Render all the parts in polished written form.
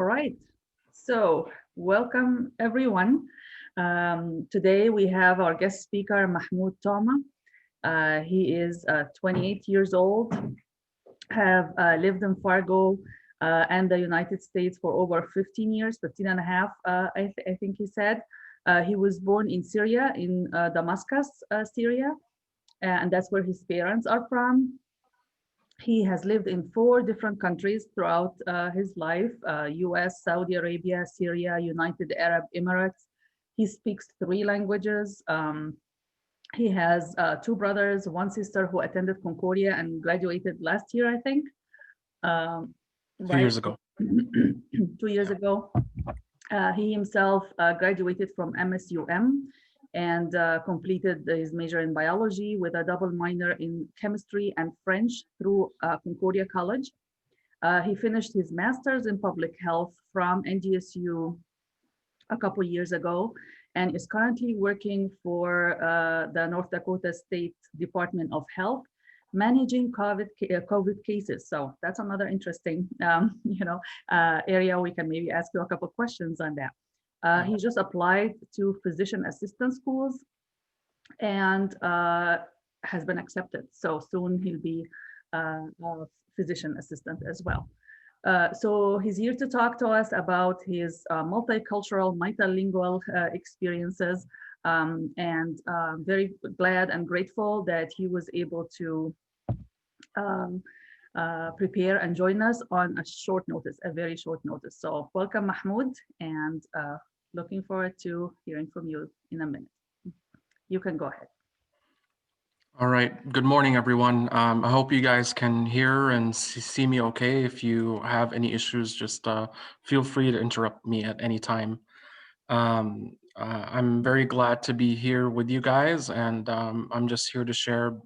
All right. So, welcome everyone. Today we have our guest speaker, Mahmoud Toumeh. He is 28 years old, have lived in Fargo and the United States for over 15 years, 15 and a half, I think he said. He was born in Syria, in Damascus, Syria, and that's where his parents are from. He has lived in 4 different countries throughout his life, US, Saudi Arabia, Syria, United Arab Emirates. He speaks 3 languages. He has 2 brothers, 1 sister who attended Concordia and graduated last year, I think. Right? 2 years ago. 2 years ago. He himself graduated from MSUM and completed his major in biology with a double minor in chemistry and French through Concordia College. He finished his master's in public health from NDSU a couple years ago and is currently working for the North Dakota State Department of Health, managing COVID cases. So that's another interesting, area. We can maybe ask you a couple questions on that. He just applied to physician assistant schools and has been accepted. So soon he'll be a physician assistant as well. So he's here to talk to us about his multicultural, multilingual experiences, and very glad and grateful that he was able to prepare and join us on a very short notice. So welcome, Mahmoud, and looking forward to hearing from you in a minute. You can go ahead. All right. Good morning, everyone. I hope you guys can hear and see me okay. If you have any issues, just feel free to interrupt me at any time. I'm very glad to be here with you guys, and I'm just here to share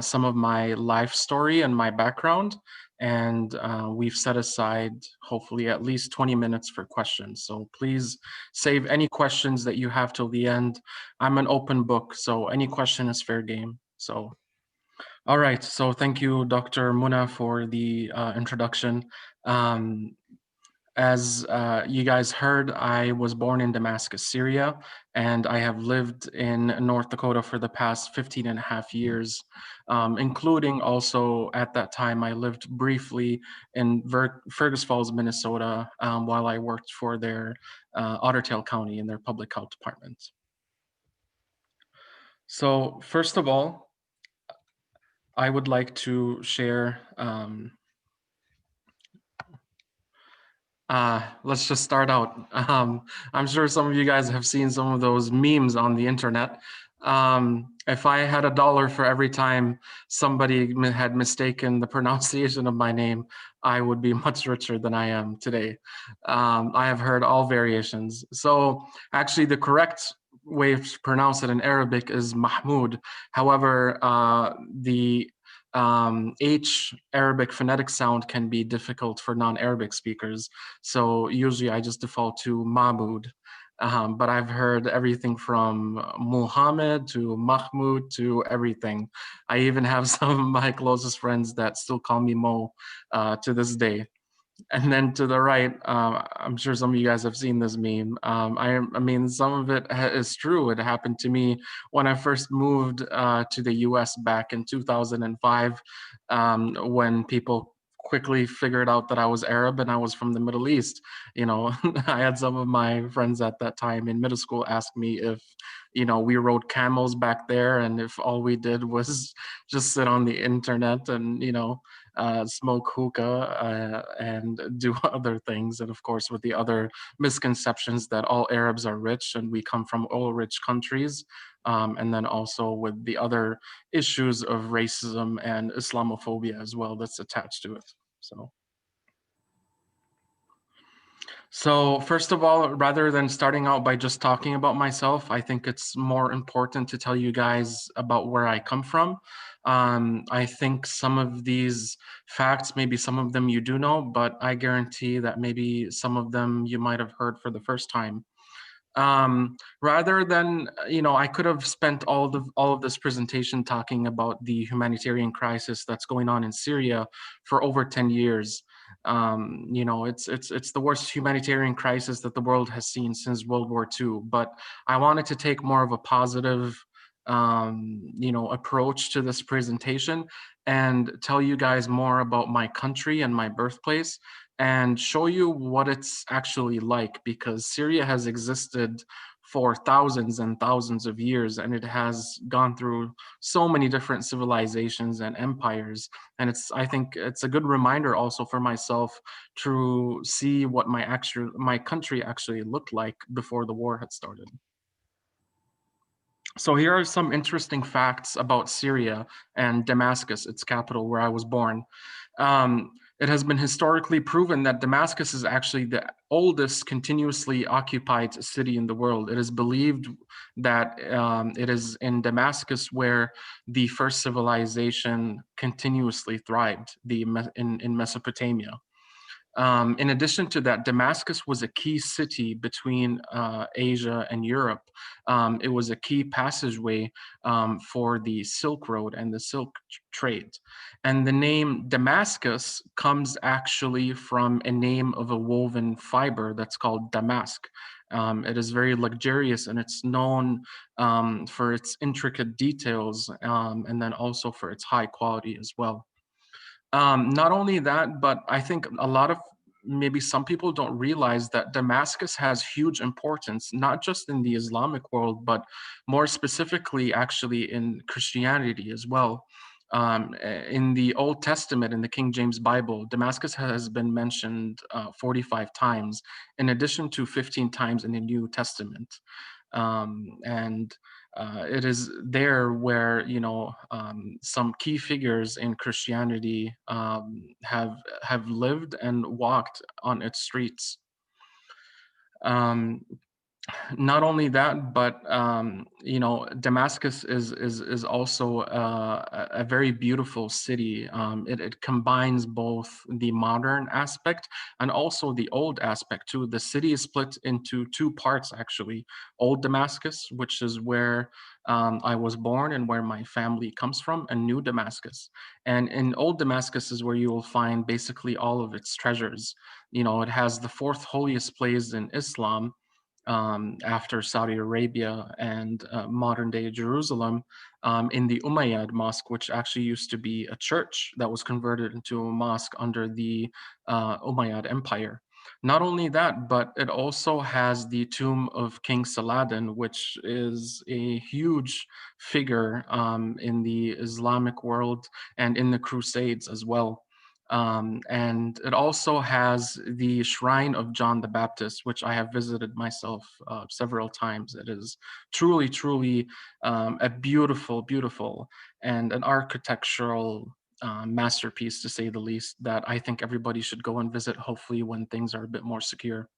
some of my life story and my background. And we've set aside, hopefully, at least 20 minutes for questions. So please save any questions that you have till the end. I'm an open book, so any question is fair game. So, all right. So thank you, Dr. Muna, for the introduction. As you guys heard, I was born in Damascus, Syria, and I have lived in North Dakota for the past 15 and a half years, including also at that time, I lived briefly in Fergus Falls, Minnesota, while I worked for their Otter Tail County in their public health department. So first of all, I would like to share let's just start out. I'm sure some of you guys have seen some of those memes on the internet. If I had $1 for every time somebody had mistaken the pronunciation of my name, I would be much richer than I am today. I have heard all variations. So actually the correct way to pronounce it in Arabic is Mahmoud. However, the H Arabic phonetic sound can be difficult for non-Arabic speakers. So usually I just default to Mahmoud. But I've heard everything from Muhammad to Mahmoud to everything. I even have some of my closest friends that still call me Mo to this day. And then to the right, I'm sure some of you guys have seen this meme. I mean, some of it is true. It happened to me when I first moved to the US back in 2005, when people quickly figured out that I was Arab and I was from the Middle East. You know, I had some of my friends at that time in middle school ask me if, we rode camels back there and if all we did was just sit on the internet and, smoke hookah and do other things. And of course, with the other misconceptions that all Arabs are rich and we come from oil rich countries. And then also with the other issues of racism and Islamophobia as well that's attached to it. So first of all, rather than starting out by just talking about myself, I think it's more important to tell you guys about where I come from. I think some of these facts, maybe some of them you do know, but I guarantee that maybe some of them you might have heard for the first time. Rather than, I could have spent all of this presentation talking about the humanitarian crisis that's going on in Syria for over 10 years. You know, it's the worst humanitarian crisis that the world has seen since World War II. But I wanted to take more of a positive, you know, approach to this presentation and tell you guys more about my country and my birthplace and show you what it's actually like, because Syria has existed for thousands and thousands of years, and it has gone through so many different civilizations and empires. And I think it's a good reminder also for myself to see what my country actually looked like before the war had started. So here are some interesting facts about Syria and Damascus, its capital, where I was born. It has been historically proven that Damascus is actually the oldest continuously occupied city in the world. It is believed that it is in Damascus where the first civilization continuously thrived, in Mesopotamia. In addition to that, Damascus was a key city between Asia and Europe. It was a key passageway for the Silk Road and the Silk trade. And the name Damascus comes actually from a name of a woven fiber that's called damask. It is very luxurious, and it's known for its intricate details, and then also for its high quality as well. Not only that, but I think a lot of maybe some people don't realize that Damascus has huge importance, not just in the Islamic world, but more specifically, actually, in Christianity as well. In the Old Testament, in the King James Bible, Damascus has been mentioned 45 times, in addition to 15 times in the New Testament. And it is there where, you know, some key figures in Christianity have lived and walked on its streets. Um, Not only that, but you know, Damascus is also a very beautiful city. It combines both the modern aspect and also the old aspect too. The city is split into two parts actually: Old Damascus, which is where I was born and where my family comes from, and New Damascus. And in Old Damascus is where you will find basically all of its treasures. You know, it has the fourth holiest place in Islam, after Saudi Arabia and modern day Jerusalem, in the Umayyad Mosque, which actually used to be a church that was converted into a mosque under the Umayyad Empire. Not only that, but it also has the tomb of King Saladin, which is a huge figure in the Islamic world and in the Crusades as well. And it also has the Shrine of John the Baptist, which I have visited myself several times. It is truly, truly a beautiful, beautiful, and an architectural masterpiece, to say the least, that I think everybody should go and visit, hopefully when things are a bit more secure.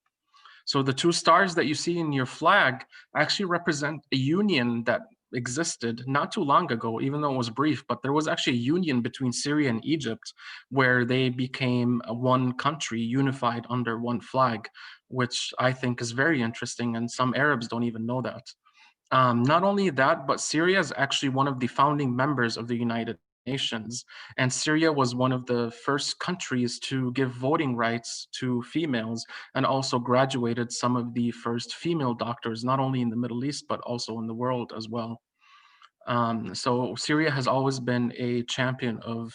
So the two stars that you see in your flag actually represent a union that existed not too long ago, even though it was brief, but there was actually a union between Syria and Egypt where they became one country unified under one flag, which I think is very interesting. And some Arabs don't even know that. Not only that, but Syria is actually one of the founding members of the United Nations. And Syria was one of the first countries to give voting rights to females, and also graduated some of the first female doctors, not only in the Middle East, but also in the world as well. So Syria has always been a champion of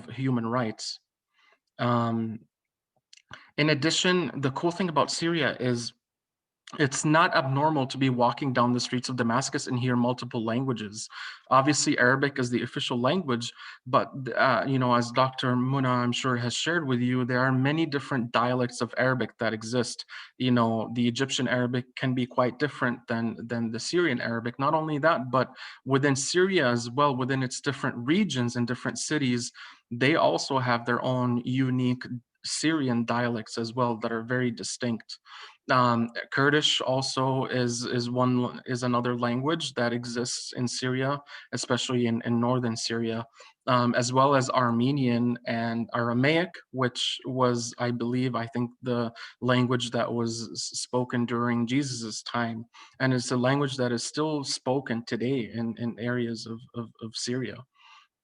human rights. Um, in addition, the cool thing about Syria is it's not abnormal to be walking down the streets of Damascus and hear multiple languages. Obviously, Arabic is the official language, but you know, as Dr. Muna, I'm sure, has shared with you, there are many different dialects of Arabic that exist. You know, the Egyptian Arabic can be quite different than the Syrian Arabic. Not only that, but within Syria as well, within its different regions and different cities, they also have their own unique Syrian dialects as well that are very distinct. Kurdish also is another language that exists in Syria, especially in northern Syria, as well as Armenian and Aramaic, which was, I think, the language that was spoken during Jesus's time, and it's a language that is still spoken today in areas of Syria.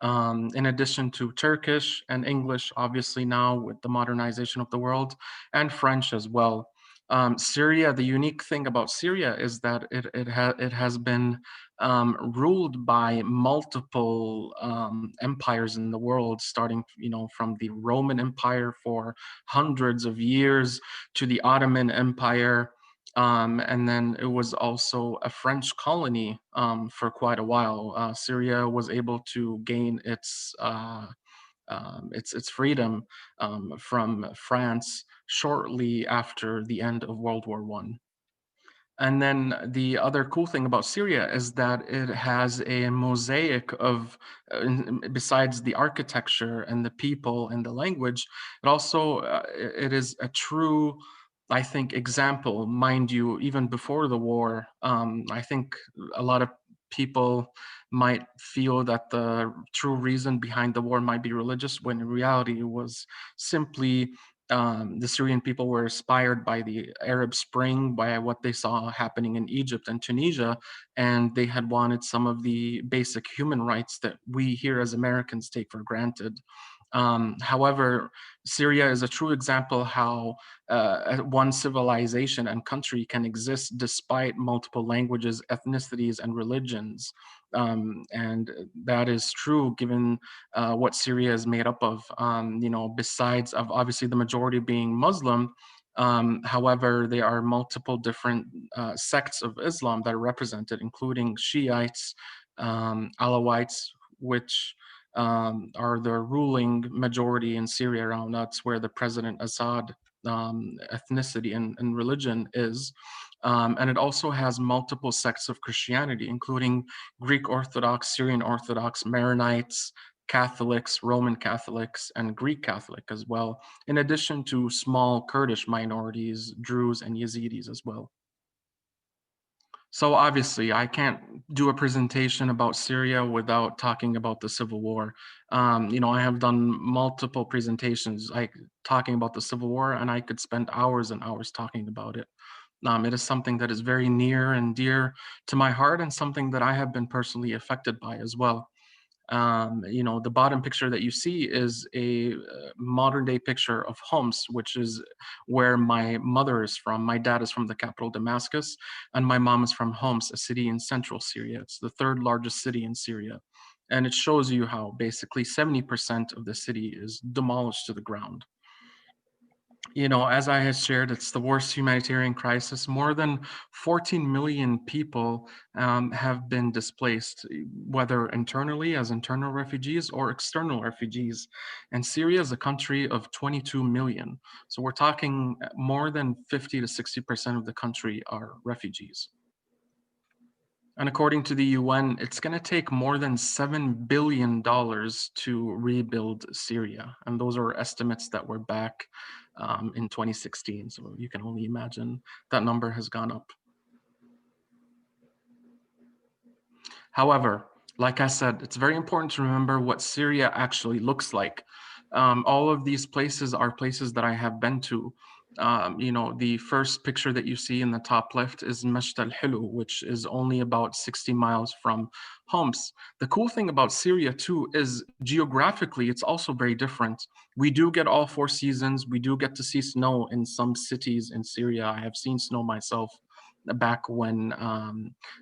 in addition to Turkish and English, obviously now with the modernization of the world, and French as well. Syria, the unique thing about Syria is that it has been ruled by multiple empires in the world, starting from the Roman Empire for hundreds of years to the Ottoman Empire. And then it was also a French colony for quite a while. Syria was able to gain its freedom from France shortly after the end of World War I. And then the other cool thing about Syria is that it has a mosaic of, besides the architecture and the people and the language, it also it is a true, I think, example. Mind you, even before the war, I think a lot of people might feel that the true reason behind the war might be religious, when in reality it was simply the Syrian people were inspired by the Arab Spring, by what they saw happening in Egypt and Tunisia, and they had wanted some of the basic human rights that we here as Americans take for granted. However, Syria is a true example how one civilization and country can exist despite multiple languages, ethnicities, and religions. And that is true given what Syria is made up of. Besides of obviously the majority being Muslim, however, there are multiple different sects of Islam that are represented, including Shiites, Alawites, which are the ruling majority in Syria around. That's where the President Assad ethnicity and religion is. And it also has multiple sects of Christianity, including Greek Orthodox, Syrian Orthodox, Maronites, Catholics, Roman Catholics, and Greek Catholic as well, in addition to small Kurdish minorities, Druze, and Yazidis as well. So obviously, I can't do a presentation about Syria without talking about the civil war. I have done multiple presentations like talking about the civil war, and I could spend hours and hours talking about it. It is something that is very near and dear to my heart, and something that I have been personally affected by as well. The bottom picture that you see is a modern day picture of Homs, which is where my mother is from. My dad is from the capital Damascus, and my mom is from Homs, a city in central Syria. It's the third largest city in Syria. And it shows you how basically 70% of the city is demolished to the ground. As I had shared, it's the worst humanitarian crisis. More than 14 million people have been displaced, whether internally as internal refugees or external refugees. And Syria is a country of 22 million. So we're talking more than 50 to 60% of the country are refugees. And according to the UN, it's going to take more than $7 billion to rebuild Syria. And those are estimates that were back in 2016. So you can only imagine that number has gone up. However, like I said, it's very important to remember what Syria actually looks like. All of these places are places that I have been to. The first picture that you see in the top left is Masht al-Hilu, which is only about 60 miles from Homs. The cool thing about Syria too is geographically, it's also very different. We do get all 4 seasons. We do get to see snow in some cities in Syria. I have seen snow myself back when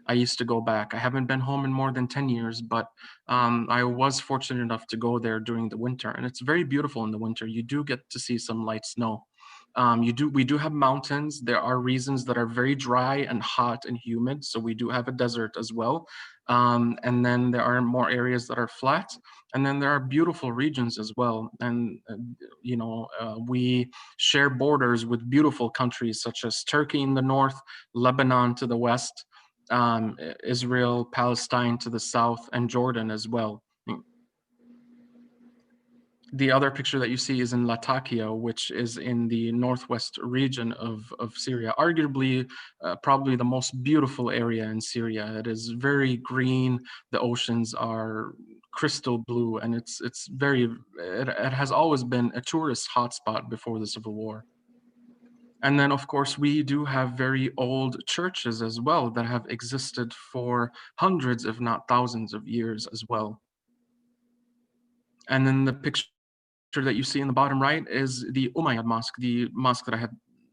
I used to go back. I haven't been home in more than 10 years, but I was fortunate enough to go there during the winter, and it's very beautiful in the winter. You do get to see some light snow. We do have mountains. There are regions that are very dry and hot and humid, so we do have a desert as well. And then there are more areas that are flat, and then there are beautiful regions as well. And we share borders with beautiful countries such as Turkey in the north, Lebanon to the west, Israel, Palestine to the south, and Jordan as well. The other picture that you see is in Latakia, which is in the northwest region of Syria, arguably probably the most beautiful area in Syria. It is very green. The oceans are crystal blue, and it has always been a tourist hotspot before the civil war. And then, of course, we do have very old churches as well that have existed for hundreds, if not thousands of years as well. And then the picture that you see in the bottom right is the Umayyad Mosque, the mosque that I had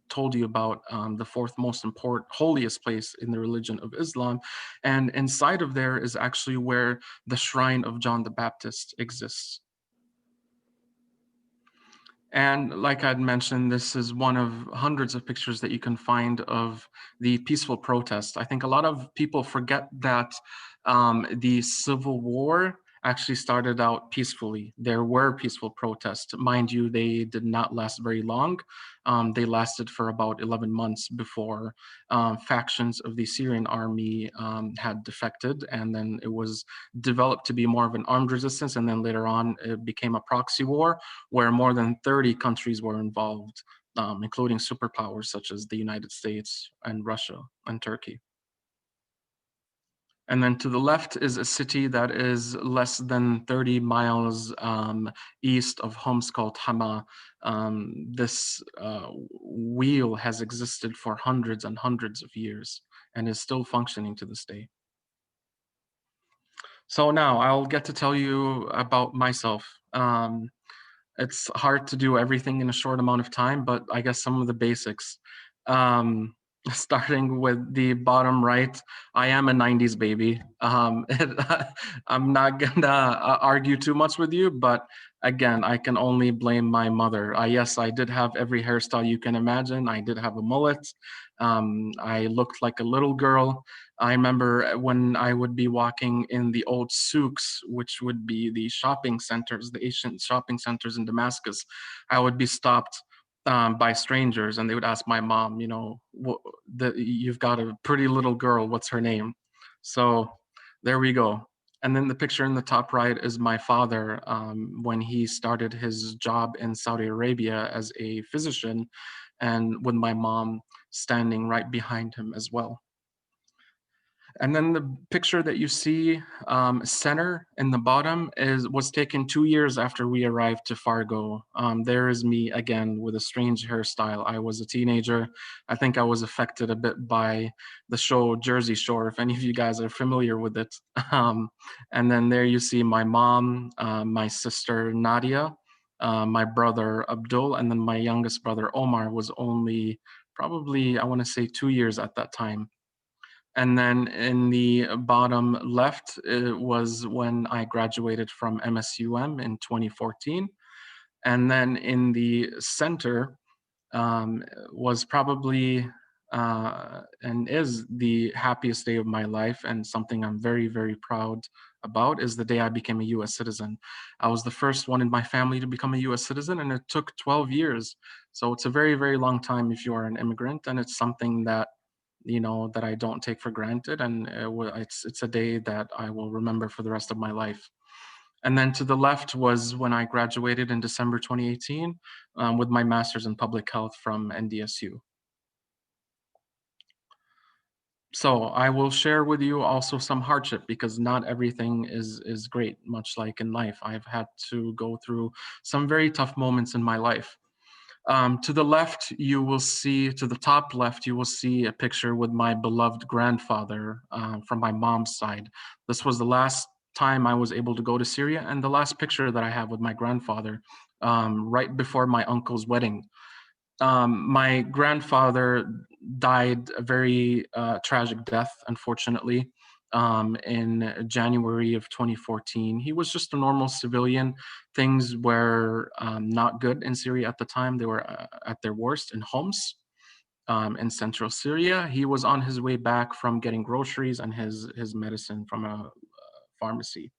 told you about, the fourth most important, holiest place in the religion of Islam. And inside of there is actually where the shrine of John the Baptist exists. And like I'd mentioned, this is one of hundreds of pictures that you can find of the peaceful protest. I think a lot of people forget that the Civil War actually started out peacefully. There were peaceful protests. Mind you, they did not last very long. They lasted for about 11 months before factions of the Syrian army had defected, and then it was developed to be more of an armed resistance, and then later on it became a proxy war where more than 30 countries were involved, including superpowers such as the United States and Russia and Turkey. And then to the left is a city that is less than 30 miles east of Homs called Hama. This wheel has existed for hundreds and hundreds of years and is still functioning to this day. So now I'll get to tell you about myself. It's hard to do everything in a short amount of time, but I guess some of the basics. Um, Starting with the bottom right, I am a 90s baby. I'm not gonna argue too much with you, but again, I can only blame my mother. Yes, I did have every hairstyle you can imagine. I did have a mullet. I looked like a little girl. I remember when I would be walking in the old souks, which would be the shopping centers, the ancient shopping centers in Damascus. I would be stopped by strangers, and they would ask my mom, you know, you've got a pretty little girl, what's her name? So there we go. And then the picture in the top right is my father when he started his job in Saudi Arabia as a physician, and with my mom standing right behind him as well. And then the picture that you see center in the bottom was taken 2 years after we arrived to Fargo. There is me again with a strange hairstyle. I was a teenager. I think I was affected a bit by the show Jersey Shore, if any of you guys are familiar with it. And then there you see my mom, my sister Nadia, my brother Abdul, and then my youngest brother Omar was only probably, I want to say 2 years at that time. And then in the bottom left, it was when I graduated from MSUM in 2014. And then in the center was probably and is the happiest day of my life, and something I'm very, very proud about is the day I became a US citizen. I was the first one in my family to become a US citizen, and it took 12 years. So it's a very, very long time if you are an immigrant, and it's something that that I don't take for granted, and it's a day that I will remember for the rest of my life. And then to the left was when I graduated in December 2018 with my master's in public health from NDSU. So I will share with you also some hardship, because not everything is great. Much like in life, I've had to go through some very tough moments in my life. To the left, you will see, to the top left, you will see a picture with my beloved grandfather from my mom's side. This was the last time I was able to go to Syria, and the last picture that I have with my grandfather right before my uncle's wedding. My grandfather died a very tragic death, unfortunately, in January of 2014. He was just a normal civilian. Things were not good in Syria at the time. They were at their worst in Homs, in central Syria. He was on his way back from getting groceries and his medicine from a pharmacy.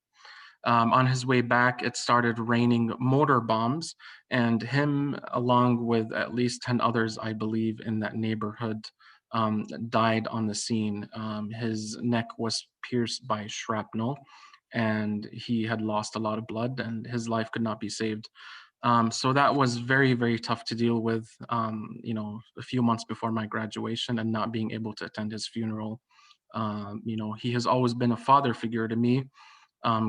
On his way back, it started raining mortar bombs, and him, along with at least 10 others, I believe, in that neighborhood, died on the scene. His neck was pierced by shrapnel, and he had lost a lot of blood, and his life could not be saved. So that was very, very tough to deal with, a few months before my graduation, and not being able to attend his funeral. He has always been a father figure to me.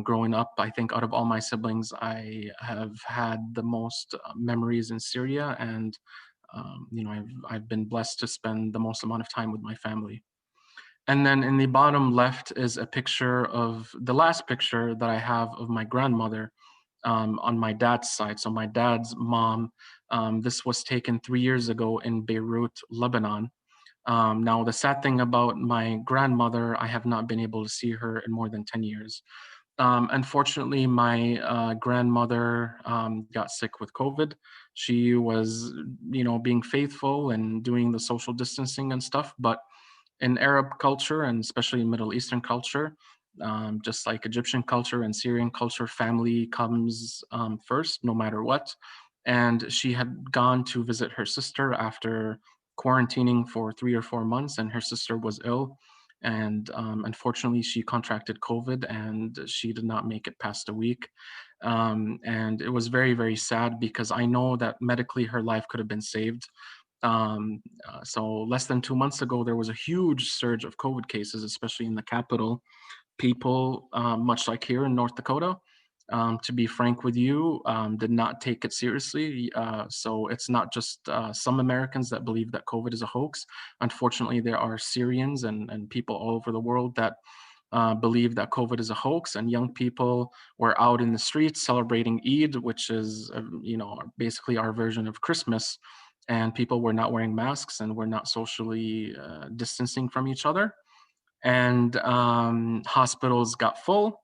Growing up, I think out of all my siblings, I have had the most memories in Syria, and I've been blessed to spend the most amount of time with my family. And then in the bottom left is a picture of the last picture that I have of my grandmother. on my dad's side. So my dad's mom, this was taken 3 years ago in Beirut, Lebanon. Now, the sad thing about my grandmother, I have not been able to see her in more than 10 years. Unfortunately, my grandmother got sick with COVID. She was, being faithful and doing the social distancing and stuff. But in Arab culture, and especially Middle Eastern culture, just like Egyptian culture and Syrian culture, family comes first, no matter what. And she had gone to visit her sister after quarantining for 3 or 4 months, and her sister was ill. And unfortunately, she contracted COVID and she did not make it past a week. And it was very, very sad because I know that medically her life could have been saved. So less than 2 months ago, there was a huge surge of COVID cases, especially in the capital. People, much like here in North Dakota, to be frank with you, did not take it seriously. So it's not just some Americans that believe that COVID is a hoax. Unfortunately, there are Syrians and people all over the world that believe that COVID is a hoax, and young people were out in the streets celebrating Eid, which is, basically our version of Christmas. And people were not wearing masks and were not socially distancing from each other. And hospitals got full,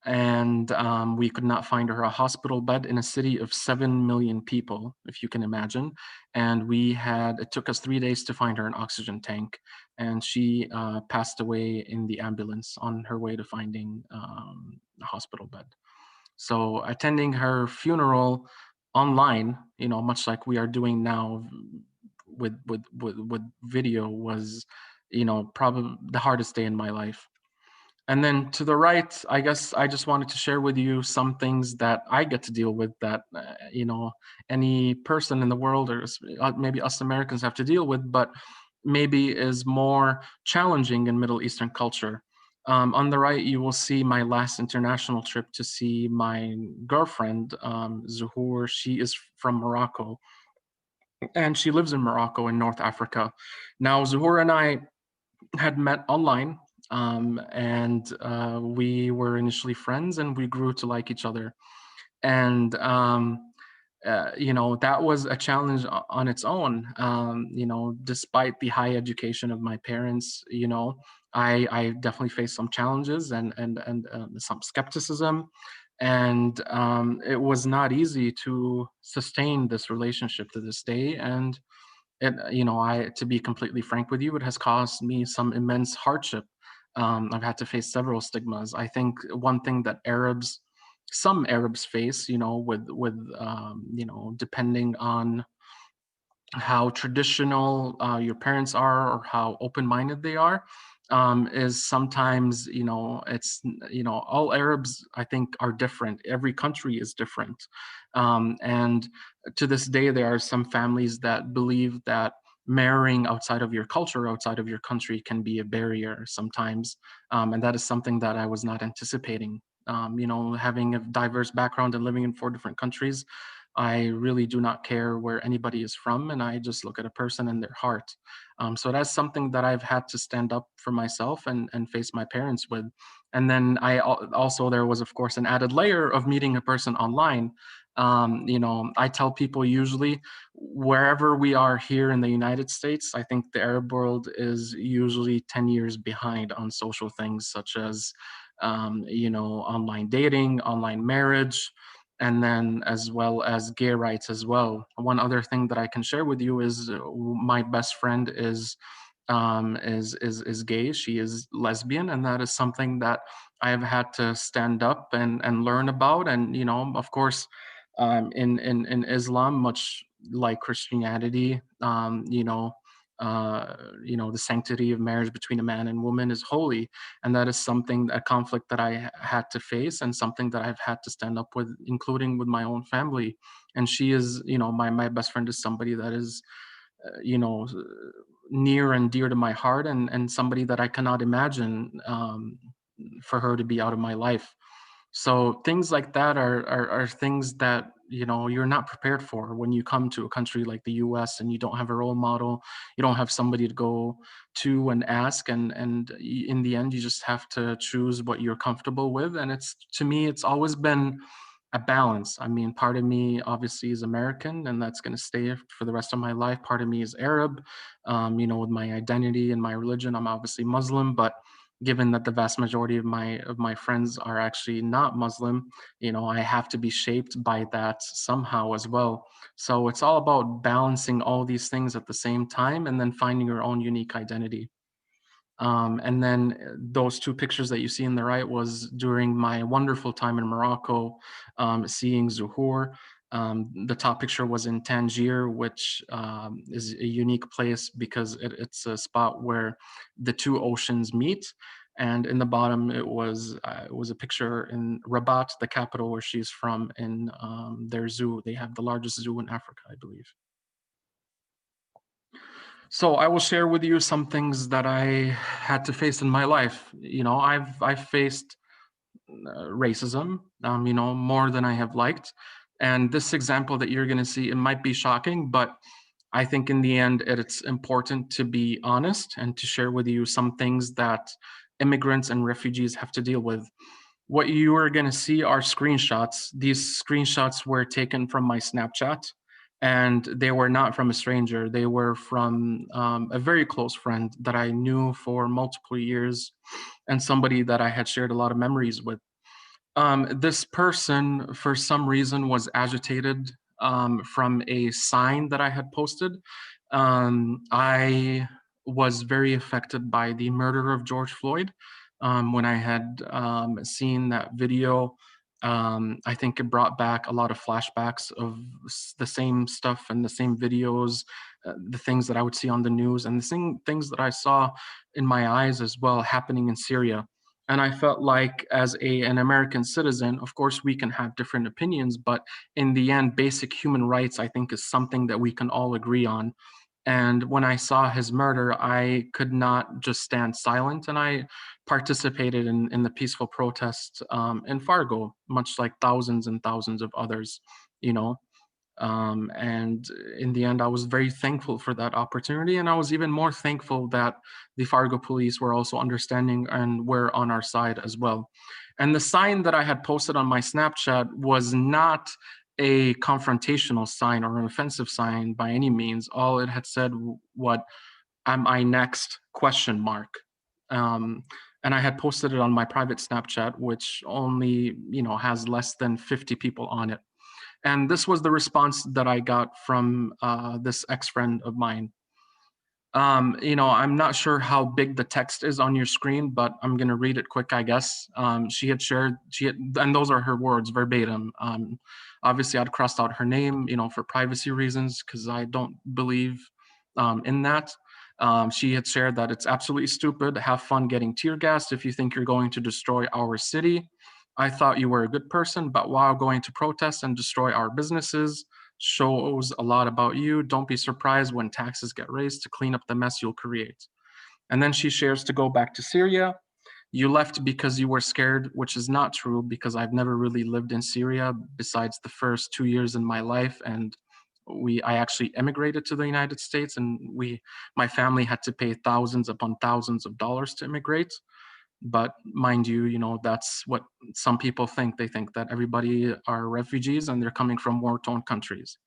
and we could not find her a hospital bed in a city of 7 million people, if you can imagine. And it took us 3 days to find her an oxygen tank, and she passed away in the ambulance on her way to finding a hospital bed. So attending her funeral online, much like we are doing now with video, was, probably the hardest day in my life. And then to the right, I guess I just wanted to share with you some things that I get to deal with that, any person in the world, or maybe us Americans, have to deal with, but maybe is more challenging in Middle Eastern culture. On the right, you will see my last international trip to see my girlfriend, Zuhur. She is from Morocco, and she lives in Morocco in North Africa. Now, Zuhur and I had met online, and we were initially friends, and we grew to like each other. And that was a challenge on its own. Despite the high education of my parents, I definitely faced some challenges and some skepticism. And it was not easy to sustain this relationship to this day. And to be completely frank with you, it has caused me some immense hardship. I've had to face several stigmas. I think one thing that some Arabs face, depending on how traditional your parents are or how open-minded they are, is sometimes, all Arabs, I think, are different. Every country is different. And to this day, there are some families that believe that marrying outside of your culture, outside of your country, can be a barrier sometimes. And that is something that I was not anticipating. Having a diverse background and living in 4 different countries, I really do not care where anybody is from, and I just look at a person and their heart. So that's something that I've had to stand up for myself and face my parents with. And then also, there was, of course, an added layer of meeting a person online. I tell people, usually wherever we are here in the United States, I think the Arab world is usually 10 years behind on social things such as, online dating, online marriage, and then as well as gay rights as well. One other thing that I can share with you is, my best friend is gay. She is lesbian, and that is something that I've had to stand up and learn about. And of course, in Islam, much like Christianity, the sanctity of marriage between a man and woman is holy, and that is a conflict that I had to face, and something that I've had to stand up with, including with my own family. And she is, my best friend is somebody that is, near and dear to my heart, and somebody that I cannot imagine for her to be out of my life. So things like that are things that you're not prepared for when you come to a country like the U.S. and you don't have a role model, you don't have somebody to go to and ask, and in the end you just have to choose what you're comfortable with. And to me, it's always been a balance. I mean, part of me obviously is American, and that's going to stay for the rest of my life. Part of me is Arab, with my identity and my religion. I'm obviously Muslim, but given that the vast majority of my friends are actually not Muslim, I have to be shaped by that somehow as well. So it's all about balancing all these things at the same time, and then finding your own unique identity. And then those two pictures that you see in the right was during my wonderful time in Morocco, seeing Zuhur. The top picture was in Tangier, which is a unique place because it's a spot where the two oceans meet. And in the bottom, it was a picture in Rabat, the capital where she's from, in their zoo. They have the largest zoo in Africa, I believe. So I will share with you some things that I had to face in my life. I've faced racism, more than I have liked. And this example that you're going to see, it might be shocking, but I think in the end, it's important to be honest and to share with you some things that immigrants and refugees have to deal with. What you are going to see are screenshots. These screenshots were taken from my Snapchat, and they were not from a stranger. They were from a very close friend that I knew for multiple years, and somebody that I had shared a lot of memories with. This person, for some reason, was agitated from a sign that I had posted. I was very affected by the murder of George Floyd. When I had seen that video, I think it brought back a lot of flashbacks of the same stuff and the same videos, the things that I would see on the news, and the same things that I saw in my eyes as well happening in Syria. And I felt like, as an American citizen, of course, we can have different opinions, but in the end, basic human rights, I think, is something that we can all agree on. And when I saw his murder, I could not just stand silent, and I participated in the peaceful protest in Fargo, much like thousands and thousands of others, you know. And in the end, I was very thankful for that opportunity. And I was even more thankful that the Fargo police were also understanding and were on our side as well. And the sign that I had posted on my Snapchat was not a confrontational sign or an offensive sign by any means. All it had said, "What am I next?" question mark. Um, and I had posted it on my private Snapchat, which only, has less than 50 people on it. And this was the response that I got from this ex-friend of mine. I'm not sure how big the text is on your screen, but I'm going to read it quick, I guess. And those are her words verbatim. Obviously, I'd crossed out her name, for privacy reasons, because I don't believe in that. She had shared that it's absolutely stupid. Have fun getting tear gassed if you think you're going to destroy our city. I thought you were a good person, but while going to protest and destroy our businesses shows a lot about you. Don't be surprised when taxes get raised to clean up the mess you'll create. And then she shares to go back to Syria. You left because you were scared, which is not true because I've never really lived in Syria besides the first 2 years in my life. And I actually emigrated to the United States, and my family had to pay thousands upon thousands of dollars to immigrate. But mind you, that's what some people think. They think that everybody are refugees and they're coming from war-torn countries.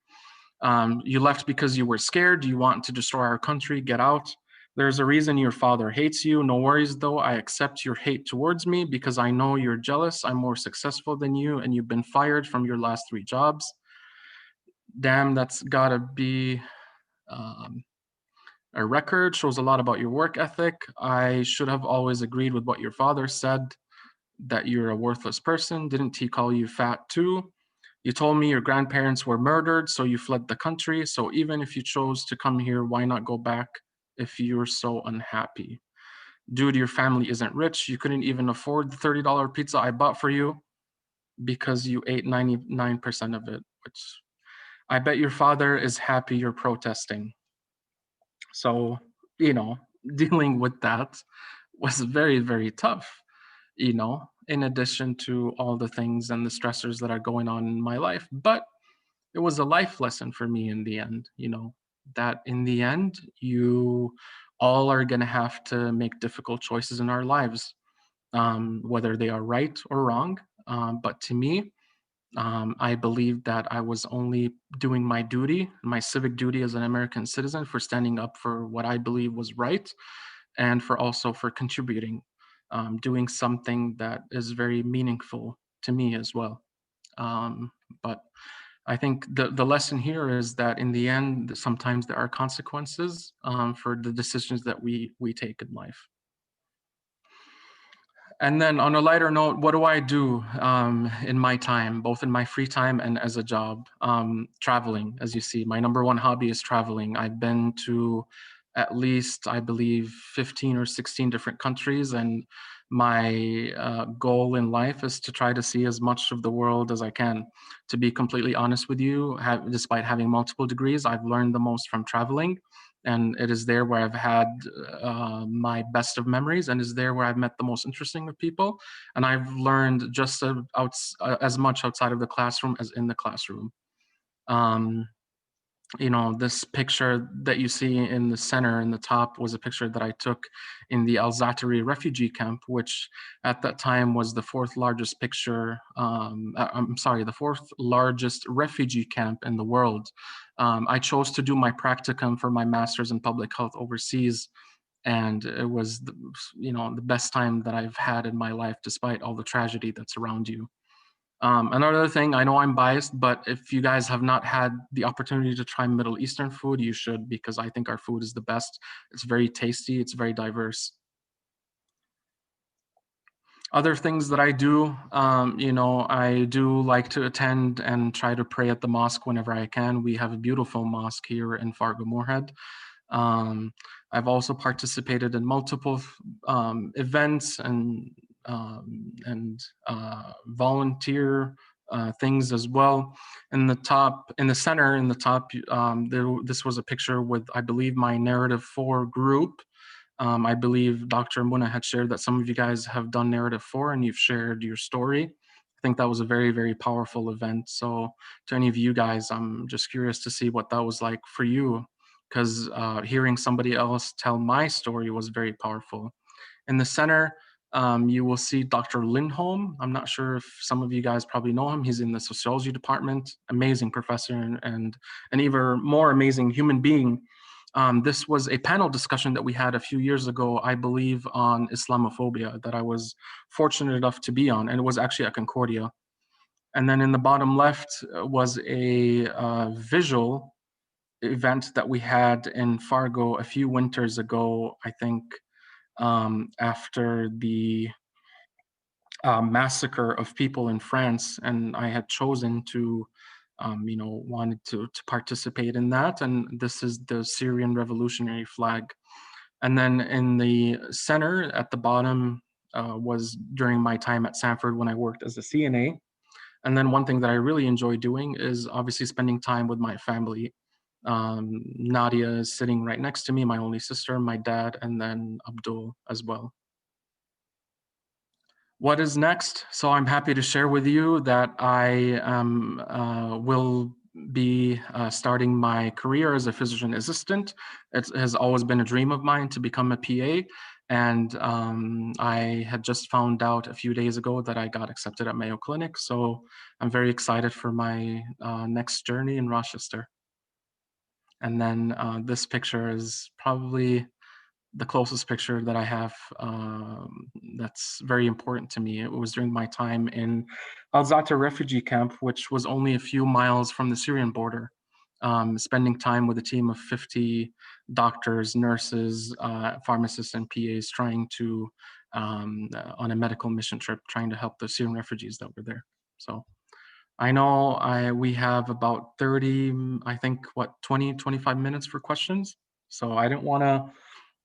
You left because you were scared. You want to destroy our country. Get out. There's a reason your father hates you. No worries, though. I accept your hate towards me because I know you're jealous. I'm more successful than you, and you've been fired from your last 3 jobs. Damn, that's gotta be um, a record. Shows a lot about your work ethic. I should have always agreed with what your father said, that you're a worthless person. Didn't he call you fat too? You told me your grandparents were murdered, so you fled the country. So even if you chose to come here, why not go back if you're so unhappy? Dude, your family isn't rich. You couldn't even afford the $30 pizza I bought for you because you ate 99% of it, which I bet your father is happy you're protesting. So, you know, dealing with that was very, very tough, in addition to all the things and the stressors that are going on in my life. But it was a life lesson for me in the end, that in the end, you all are going to have to make difficult choices in our lives, whether they are right or wrong. But to me, I believed that I was only doing my duty, my civic duty as an American citizen, for standing up for what I believe was right, and for also for contributing, doing something that is very meaningful to me as well. But I think the lesson here is that in the end, sometimes there are consequences for the decisions that we take in life. And then on a lighter note, what do I do in my time, both in my free time and as a job? Traveling, as you see, my number one hobby is traveling. I've been to at least, I believe, 15 or 16 different countries. And my goal in life is to try to see as much of the world as I can. To be completely honest with you, despite having multiple degrees, I've learned the most from traveling. And it is there where I've had my best of memories, and is there where I've met the most interesting of people. And I've learned just as much outside of the classroom as in the classroom. Um, you know, this picture that you see in the center in the top was a picture that I took in the Al-Zatari refugee camp, which at that time was the fourth largest the fourth largest refugee camp in the world. I chose to do my practicum for my master's in public health overseas, and it was the best time that I've had in my life, despite all the tragedy that's around you. Another thing, I know I'm biased, but if you guys have not had the opportunity to try Middle Eastern food, you should, because I think our food is the best. It's very tasty, it's very diverse. Other things that I do, I do like to attend and try to pray at the mosque whenever I can. We have a beautiful mosque here in Fargo Moorhead. I've also participated in multiple events and volunteer things as well. In the center, this was a picture with, I believe, my Narrative 4 group. I believe Dr. Muna had shared that some of you guys have done Narrative 4 and you've shared your story. I think that was a very, very powerful event. So to any of you guys, I'm just curious to see what that was like for you, because hearing somebody else tell my story was very powerful. In the center, you will see Dr. Lindholm. I'm not sure if some of you guys probably know him. He's in the sociology department, amazing professor and an even more amazing human being. This was a panel discussion that we had a few years ago, I believe, on Islamophobia, that I was fortunate enough to be on, and it was actually at Concordia. And then in the bottom left was a visual event that we had in Fargo a few winters ago, I think, after the massacre of people in France, and I had chosen to, wanted to participate in that. And this is the Syrian revolutionary flag. And then in the center at the bottom was during my time at Sanford when I worked as a CNA. And then one thing that I really enjoy doing is obviously spending time with my family. Nadia is sitting right next to me, my only sister, my dad, and then Abdul as well. What is next? So I'm happy to share with you that I will be starting my career as a physician assistant. It has always been a dream of mine to become a PA. And I had just found out a few days ago that I got accepted at Mayo Clinic. So I'm very excited for my next journey in Rochester. And then this picture is probably the closest picture that I have that's very important to me. It was during my time in Al-Zata refugee camp, which was only a few miles from the Syrian border, spending time with a team of 50 doctors, nurses, pharmacists, and PAs trying to, on a medical mission trip, trying to help the Syrian refugees that were there. So I know we have about 30, I think, 20, 25 minutes for questions. So I didn't want to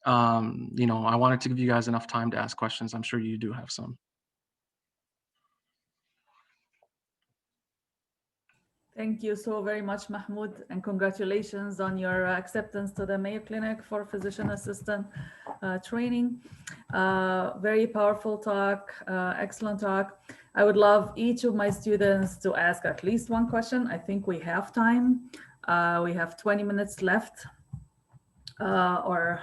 I wanted to give you guys enough time to ask questions. I'm sure you do have some. Thank you so very much, Mahmoud, and congratulations on your acceptance to the Mayo Clinic for physician assistant training. Very powerful talk, excellent talk. I would love each of my students to ask at least one question. I think we have time. We have 20 minutes left. or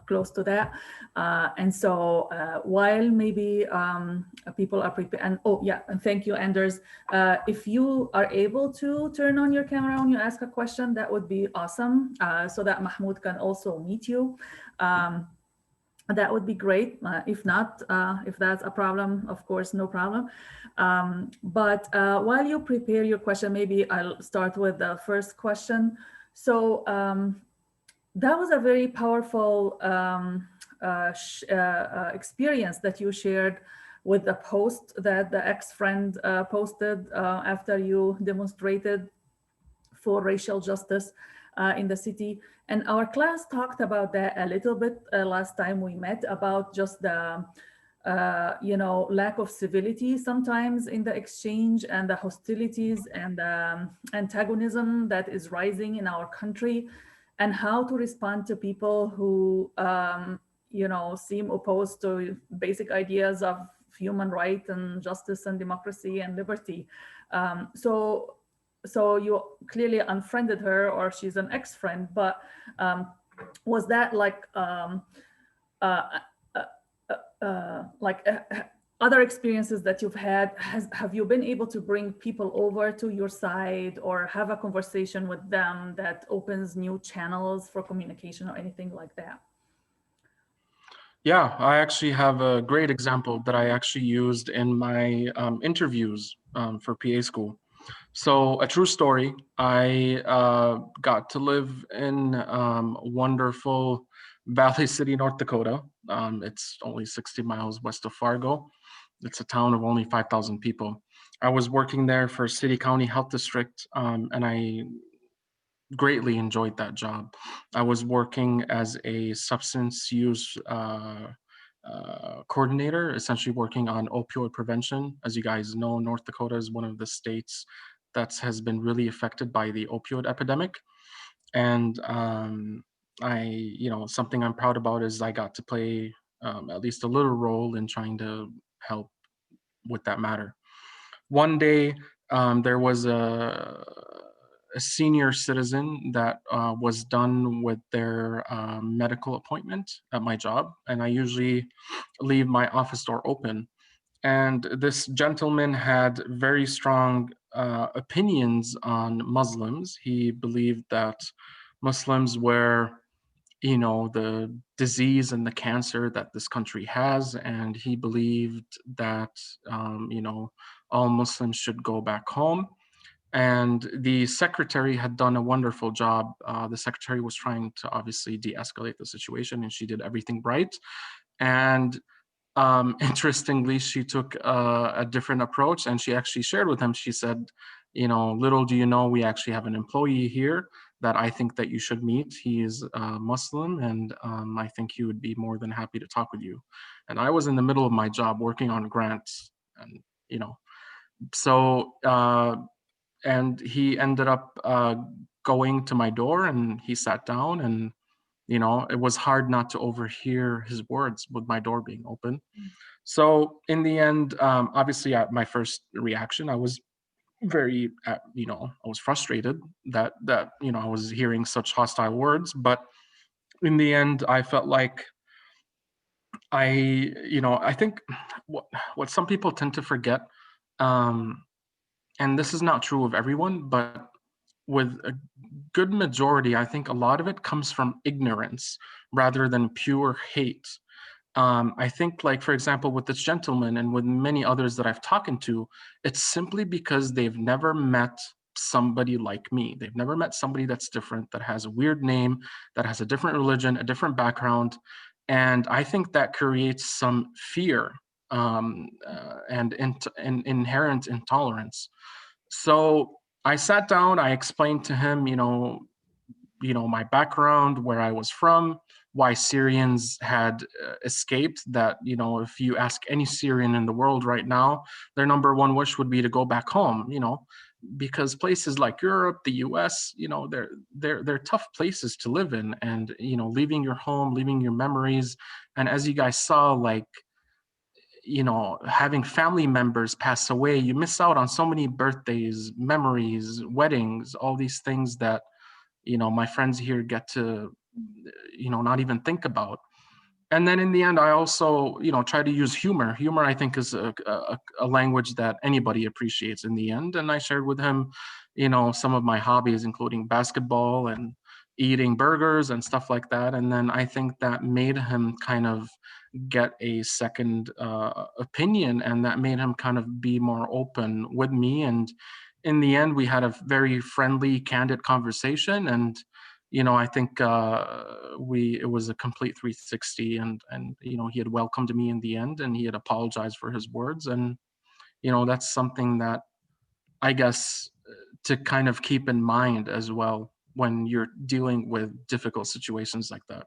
close to that. And so while maybe people are prepared, and oh yeah, and thank you, Anders. If you are able to turn on your camera when you ask a question, that would be awesome, so that Mahmoud can also meet you. That would be great. If not, if that's a problem, of course, no problem. But while you prepare your question, maybe I'll start with the first question. So that was a very powerful experience that you shared with the post that the ex-friend posted after you demonstrated for racial justice in the city. And our class talked about that a little bit last time we met, about just the lack of civility sometimes in the exchange, and the hostilities and antagonism that is rising in our country, and how to respond to people who seem opposed to basic ideas of human right and justice and democracy and liberty. So you clearly unfriended her, or she's an ex-friend, but was that like uh, other experiences that you've had? Have you been able to bring people over to your side, or have a conversation with them that opens new channels for communication or anything like that? Yeah, I actually have a great example that I actually used in my interviews for PA school. So, a true story, I got to live in wonderful Valley City, North Dakota. It's only 60 miles west of Fargo. It's a town of only 5,000 people. I was working there for City County Health District, and I greatly enjoyed that job. I was working as a substance use coordinator, essentially working on opioid prevention. As you guys know, North Dakota is one of the states that has been really affected by the opioid epidemic. And something I'm proud about is I got to play at least a little role in trying to help with that matter. One day, there was a senior citizen that was done with their medical appointment at my job, and I usually leave my office door open. And this gentleman had very strong opinions on Muslims. He believed that Muslims were, the disease and the cancer that this country has, and he believed that, all Muslims should go back home. And the secretary had done a wonderful job. The secretary was trying to obviously de-escalate the situation, and she did everything right. And interestingly, she took a different approach, and she actually shared with him. She said, little do you know, we actually have an employee here that I think that you should meet. He is Muslim, and I think he would be more than happy to talk with you. And I was in the middle of my job working on grants, and so and he ended up going to my door, and he sat down, and it was hard not to overhear his words with my door being open. So in the end, obviously, my first reaction, I was very, I was frustrated that I was hearing such hostile words. But in the end, I felt like I think what some people tend to forget, and this is not true of everyone, but with a good majority, I think a lot of it comes from ignorance rather than pure hate. I think, like, for example, with this gentleman and with many others that I've talked to, it's simply because they've never met somebody like me. They've never met somebody that's different, that has a weird name, that has a different religion, a different background. And I think that creates some fear and inherent intolerance. So I sat down, I explained to him, my background, where I was from, why Syrians had escaped. That, if you ask any Syrian in the world right now, their number one wish would be to go back home, because places like Europe, the US, they're tough places to live in. And, leaving your home, leaving your memories. And as you guys saw, like, having family members pass away, you miss out on so many birthdays, memories, weddings, all these things that my friends here get to not even think about. And then in the end, I also, try to use humor. Humor, I think, is a language that anybody appreciates in the end. And I shared with him, some of my hobbies, including basketball and eating burgers and stuff like that. And then I think that made him kind of get a second opinion, and that made him kind of be more open with me. And in the end, we had a very friendly, candid conversation. And I think it was a complete 360, and he had welcomed me in the end, and he had apologized for his words. And that's something that I guess to kind of keep in mind as well when you're dealing with difficult situations like that.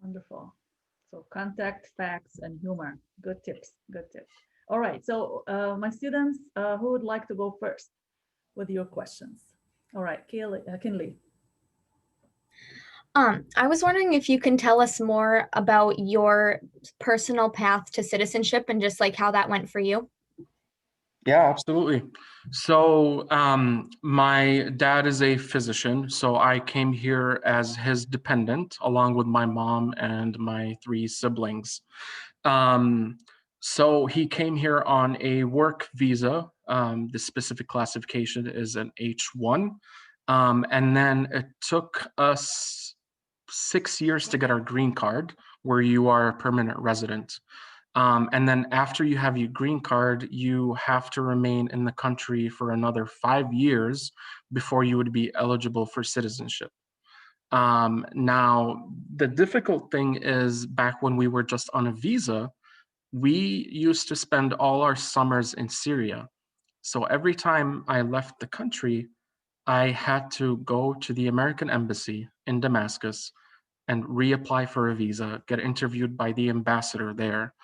Wonderful. So contact, facts, and humor. Good tips. Good tips. All right. So my students, who would like to go first with your questions? All right, Kinley. I was wondering if you can tell us more about your personal path to citizenship and just like how that went for you. Yeah, absolutely. So my dad is a physician, so I came here as his dependent along with my mom and my 3 siblings. So he came here on a work visa. The specific classification is an H1. And then it took us 6 years to get our green card, where you are a permanent resident. And then after you have your green card, you have to remain in the country for another 5 years before you would be eligible for citizenship. Now, the difficult thing is back when we were just on a visa, we used to spend all our summers in Syria. So every time I left the country, I had to go to the American embassy in Damascus and reapply for a visa, get interviewed by the ambassador there.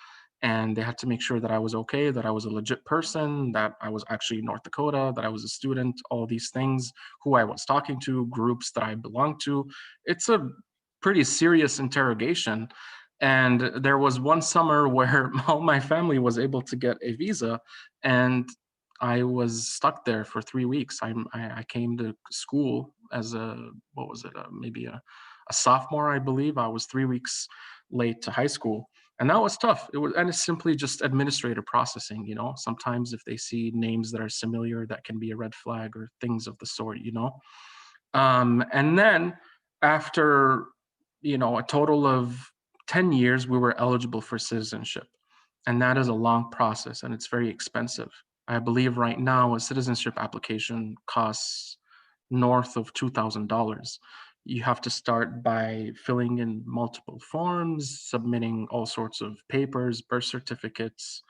And they had to make sure that I was okay, that I was a legit person, that I was actually in North Dakota, that I was a student, all these things, who I was talking to, groups that I belonged to. It's a pretty serious interrogation. And there was one summer where all my family was able to get a visa, and I was stuck there for 3 weeks. I came to school as maybe a sophomore, I believe. I was 3 weeks late to high school. And that was tough. And it's simply just administrative processing, Sometimes if they see names that are similar, that can be a red flag or things of the sort. And then after, a total of 10 years, we were eligible for citizenship. And that is a long process, and it's very expensive. I believe right now a citizenship application costs north of $2,000. You have to start by filling in multiple forms, submitting all sorts of papers, birth certificates,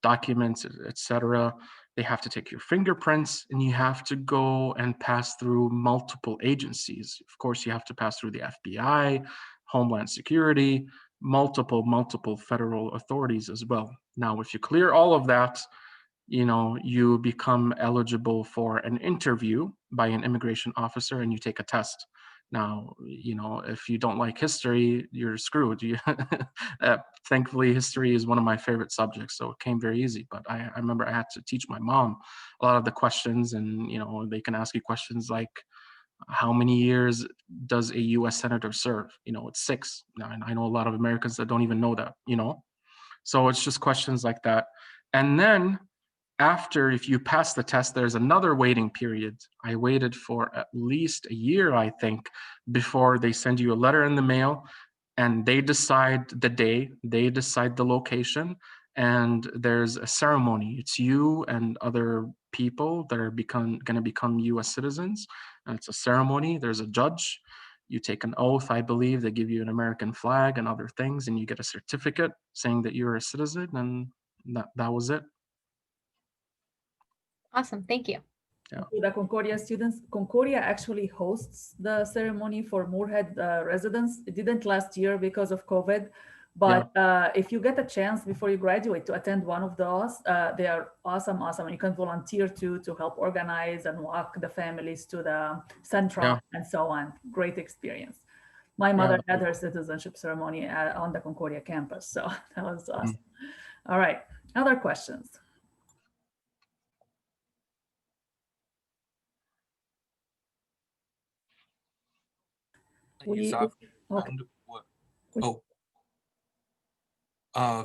documents, etc. They have to take your fingerprints, and you have to go and pass through multiple agencies. Of course, you have to pass through the FBI, Homeland Security, multiple federal authorities as well. Now, if you clear all of that, you become eligible for an interview by an immigration officer, and you take a test. Now, if you don't like history, you're screwed. Thankfully, history is one of my favorite subjects, so it came very easy. But I remember I had to teach my mom a lot of the questions, and they can ask you questions like, how many years does a U.S. senator serve? It's 6. Now, I know a lot of Americans that don't even know that. So it's just questions like that. And then after, if you pass the test, there's another waiting period. I waited for at least a year, I think, before they send you a letter in the mail, and they decide the day, they decide the location, and there's a ceremony. It's you and other people that are going to become U.S. citizens, and it's a ceremony. There's a judge. You take an oath, I believe. They give you an American flag and other things, and you get a certificate saying that you're a citizen, and that was it. Awesome. Thank you. Yeah. To the Concordia students, Concordia actually hosts the ceremony for Moorhead residents. It didn't last year because of COVID, but if you get a chance before you graduate to attend one of those, they are awesome. And you can volunteer to help organize and walk the families to the central and so on. Great experience. My mother had her citizenship ceremony on the Concordia campus, so that was awesome. All right, other questions? that you We, saw okay. from what? Which-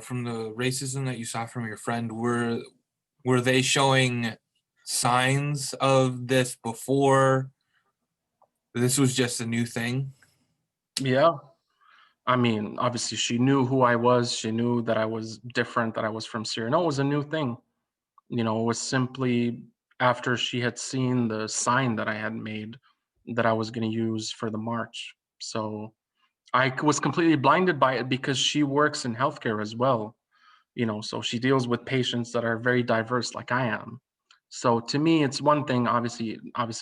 From the racism that you saw from your friend, were they showing signs of this before? This was just a new thing. Yeah. I mean, obviously she knew who I was. She knew that I was different, that I was from Syria. No, it was a new thing. You know, it was simply after she had seen the sign that I had made that I was going to use for the march. So I was completely blinded by it because she works in healthcare as well. You know, so she deals with patients that are very diverse like I am. So to me, it's one thing, obviously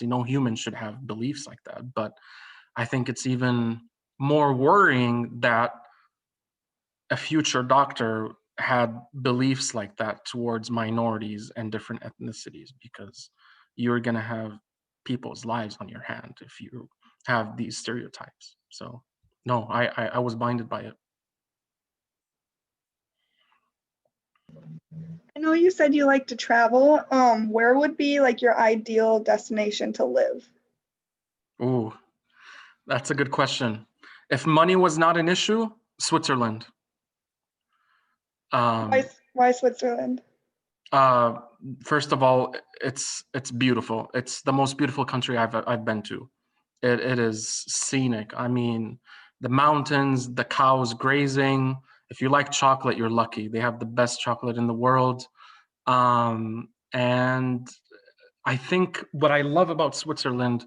no human should have beliefs like that, but I think it's even more worrying that a future doctor had beliefs like that towards minorities and different ethnicities, because you're going to have people's lives on your hand if you have these stereotypes. So no, I was blinded by it. I know you said you like to travel. Where would be like your ideal destination to live? Ooh, that's a good question. If money was not an issue, Switzerland. Why Switzerland? Uh, First of all, it's beautiful. It's the most beautiful country I've been to. It is scenic. I mean, the mountains, the cows grazing. If you like chocolate, you're lucky. They have the best chocolate in the world. And I think what I love about Switzerland,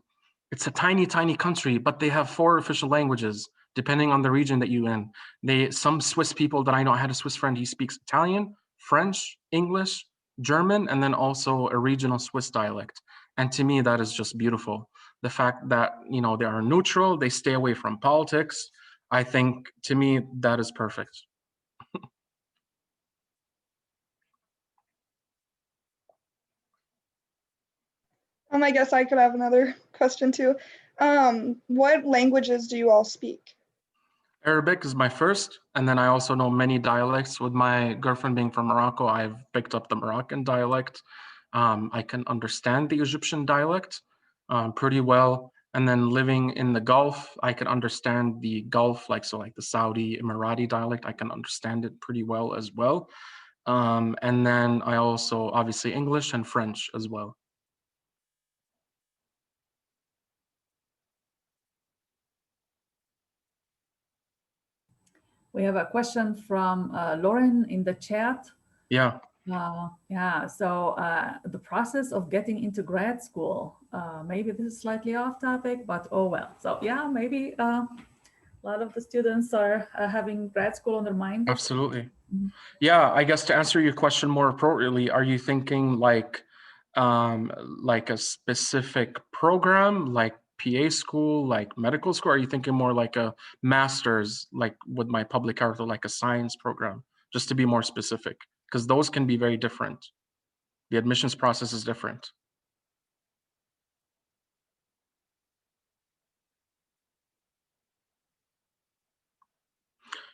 it's a tiny, tiny country, but they have 4 official languages depending on the region that you're in. Some Swiss people that I know, I had a Swiss friend, he speaks Italian, French, English, German, and then also a regional Swiss dialect. And to me, that is just beautiful. The fact that, you know, they are neutral, they stay away from politics. I think to me, that is perfect. I guess I could have another question too. What languages do you all speak? Arabic is my first, and then I also know many dialects. With my girlfriend being from Morocco, I've picked up the Moroccan dialect. I can understand the Egyptian dialect pretty well. And then living in the Gulf, I can understand the Gulf, like the Saudi Emirati dialect. I can understand it pretty well as well. And then I also obviously English and French as well. We have a question from Lauren in the chat. Yeah. Yeah, so the process of getting into grad school, maybe this is slightly off topic, but oh well. So yeah, maybe a lot of the students are having grad school on their mind. Absolutely. Yeah, I guess to answer your question more appropriately, are you thinking like a specific program, like PA school, like medical school? Or are you thinking more like a master's, like with my public health, or like a science program, just to be more specific? Because those can be very different. The admissions process is different.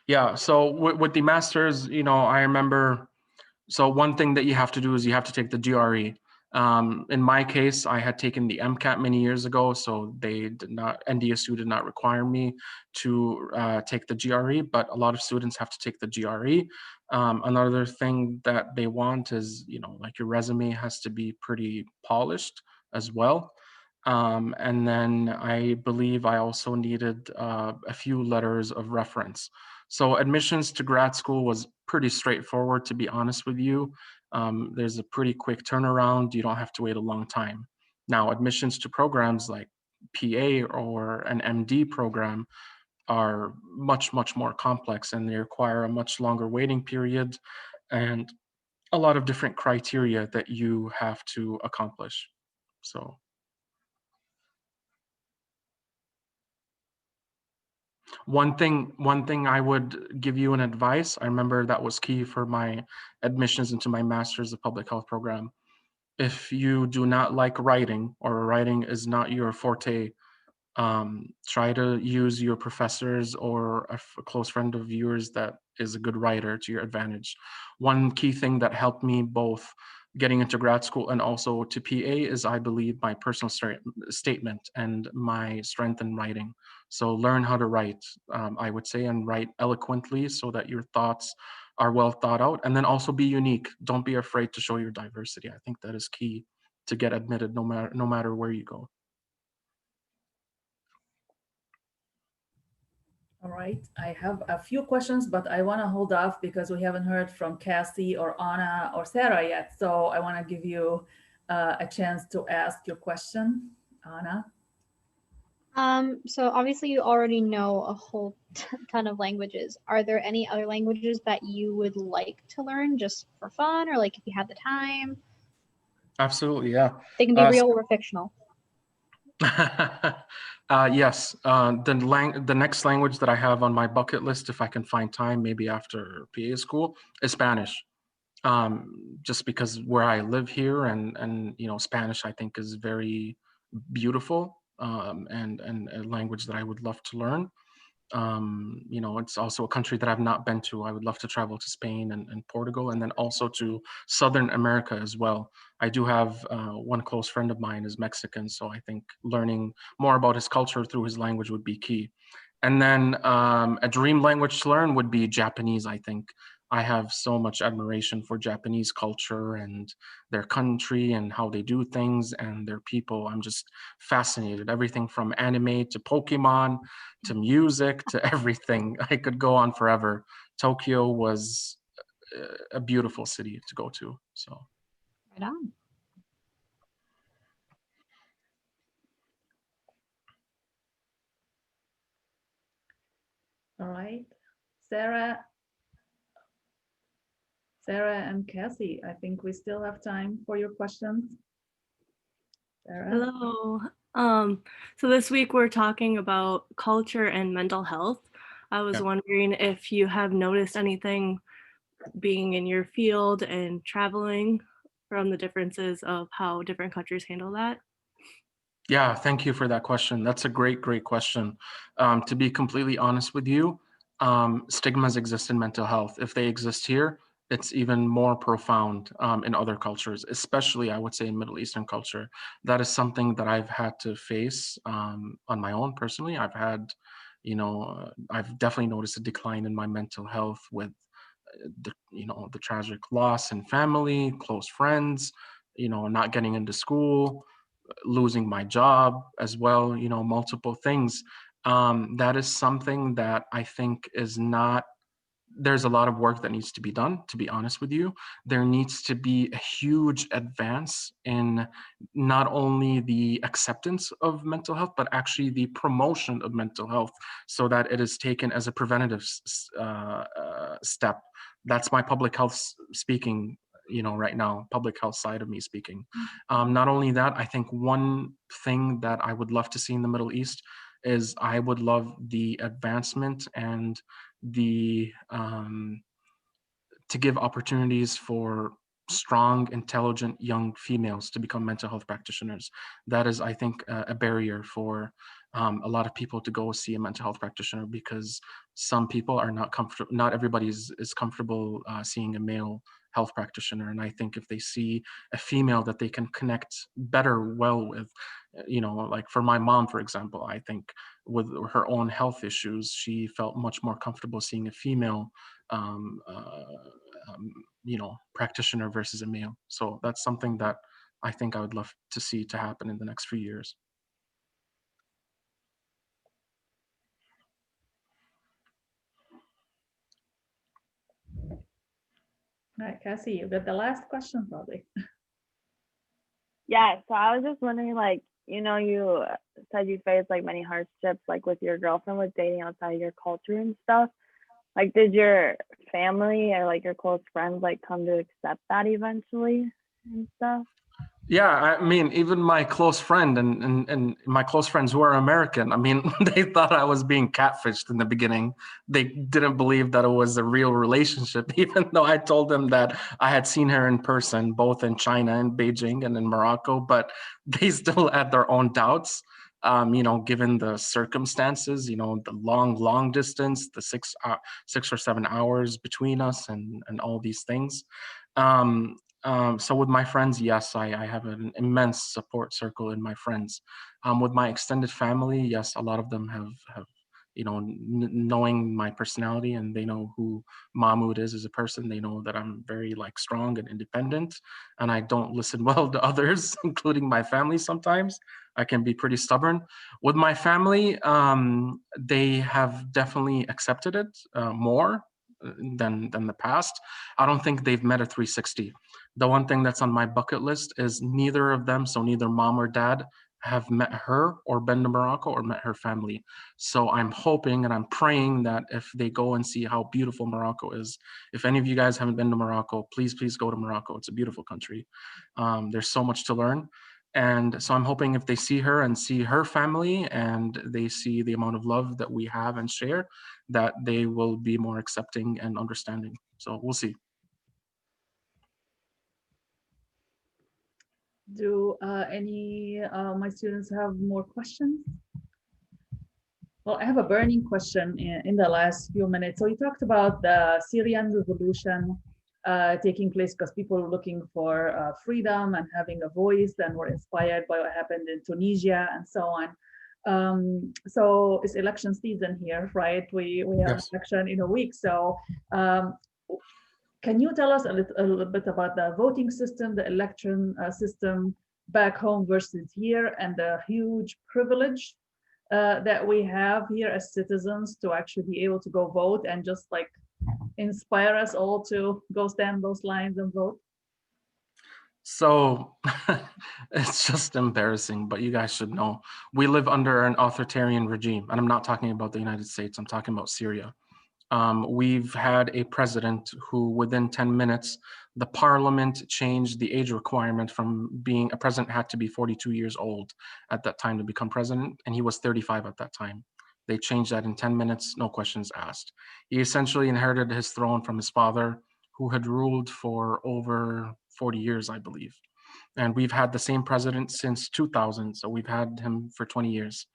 Yeah, so with the masters, you know, I remember, so one thing that you have to do is you have to take the GRE. In my case, I had taken the MCAT many years ago, so NDSU did not require me to take the GRE, but a lot of students have to take the GRE. Another thing that they want is, you know, like your resume has to be pretty polished as well. And then I believe I also needed a few letters of reference. So admissions to grad school was pretty straightforward, to be honest with you. There's a pretty quick turnaround. You don't have to wait a long time. Now, admissions to programs like PA or an MD program are much, much more complex, and they require a much longer waiting period and a lot of different criteria that you have to accomplish. So one thing I would give you an advice, I remember that was key for my admissions into my master's of public health program. If you do not like writing, or writing is not your forte, try to use your professors or a close friend of yours that is a good writer to your advantage. One key thing that helped me both getting into grad school and also to PA is, I believe, my personal statement and my strength in writing. So learn how to write, I would say, and write eloquently so that your thoughts are well thought out. And then also be unique. Don't be afraid to show your diversity. I think that is key to get admitted no matter where you go. All right, I have a few questions, but I want to hold off because we haven't heard from Cassie or Anna or Sarah yet. So I want to give you a chance to ask your question, Anna. So obviously you already know a whole ton of languages. Are there any other languages that you would like to learn just for fun, or like if you have the time? Absolutely, yeah. They can be real or fictional. Yes, the next language that I have on my bucket list, if I can find time, maybe after PA school, is Spanish. Just because where I live here, and you know, Spanish I think is very beautiful, and a language that I would love to learn. You know, it's also a country that I've not been to. I would love to travel to Spain and Portugal, and then also to Southern America as well. I do have one close friend of mine is Mexican, so I think learning more about his culture through his language would be key. And then a dream language to learn would be Japanese, I think. I have so much admiration for Japanese culture and their country and how they do things and their people. I'm just fascinated. Everything from anime to Pokemon to music to everything. I could go on forever. Tokyo was a beautiful city to go to. So. Right on. All right, Sarah and Cassie, I think we still have time for your questions. Sarah? Hello. So this week we're talking about culture and mental health. I was wondering if you have noticed anything being in your field and traveling from the differences of how different countries handle that. Yeah, thank you for that question. That's a great question. To be completely honest with you, stigmas exist in mental health. If they exist here, it's even more profound in other cultures, especially I would say in Middle Eastern culture. That is something that I've had to face on my own personally. I've had, you know, I've definitely noticed a decline in my mental health with the tragic loss in family, close friends, not getting into school, losing my job as well, multiple things. That is something that I think is not, there's a lot of work that needs to be done, to be honest with you. There needs to be a huge advance in not only the acceptance of mental health, but actually the promotion of mental health so that it is taken as a preventative step. That's my public health speaking, right now, public health side of me speaking. Not only that, I think one thing that I would love to see in the Middle East is I would love the advancement and the to give opportunities for strong, intelligent young females to become mental health practitioners. That is, I think, a barrier for a lot of people to go see a mental health practitioner because some people are not comfortable. Not everybody is comfortable seeing a male health practitioner. And I think if they see a female that they can connect well with, like for my mom, for example, I think with her own health issues, she felt much more comfortable seeing a female practitioner versus a male. So that's something that I think I would love to see to happen in the next few years. All right, Cassie, you got the last question probably. Yeah, so I was just wondering, you said you faced many hardships, with your girlfriend with dating outside your culture and stuff. Did your family or your close friends come to accept that eventually and stuff? Yeah, I mean, even my close friend and my close friends who are American, I mean, they thought I was being catfished in the beginning. They didn't believe that it was a real relationship, even though I told them that I had seen her in person, both in China and Beijing and in Morocco, but they still had their own doubts, given the circumstances, the long distance, the 6 or 7 hours between us and all these things. So with my friends, yes, I have an immense support circle in my friends. With my extended family, yes, a lot of them have knowing my personality, and they know who Mahmoud is as a person. They know that I'm very like strong and independent, and I don't listen well to others, including my family. Sometimes I can be pretty stubborn. With my family, they have definitely accepted it more than the past. I don't think they've met a 360. The one thing that's on my bucket list is neither of them, so neither mom or dad, have met her or been to Morocco or met her family. So I'm hoping and I'm praying that if they go and see how beautiful Morocco is, if any of you guys haven't been to Morocco, please go to Morocco. It's a beautiful country. There's so much to learn. And so I'm hoping if they see her and see her family and they see the amount of love that we have and share, that they will be more accepting and understanding. So we'll see. Do any my students have more questions? Well, I have a burning question in the last few minutes. So you talked about the Syrian revolution taking place because people were looking for freedom and having a voice, and were inspired by what happened in Tunisia and so on. So it's election season here, right? We have Yes. an election in a week. So can you tell us a little bit about the voting system, the election system back home versus here, and the huge privilege that we have here as citizens to actually be able to go vote and just like inspire us all to go stand those lines and vote? So it's just embarrassing, but you guys should know we live under an authoritarian regime, and I'm not talking about the United States, I'm talking about Syria. We've had a president who within 10 minutes, the parliament changed the age requirement from being a president had to be 42 years old at that time to become president, and he was 35 at that time. They changed that in 10 minutes, no questions asked. He essentially inherited his throne from his father, who had ruled for over 40 years, I believe. And we've had the same president since 2000, so we've had him for 20 years.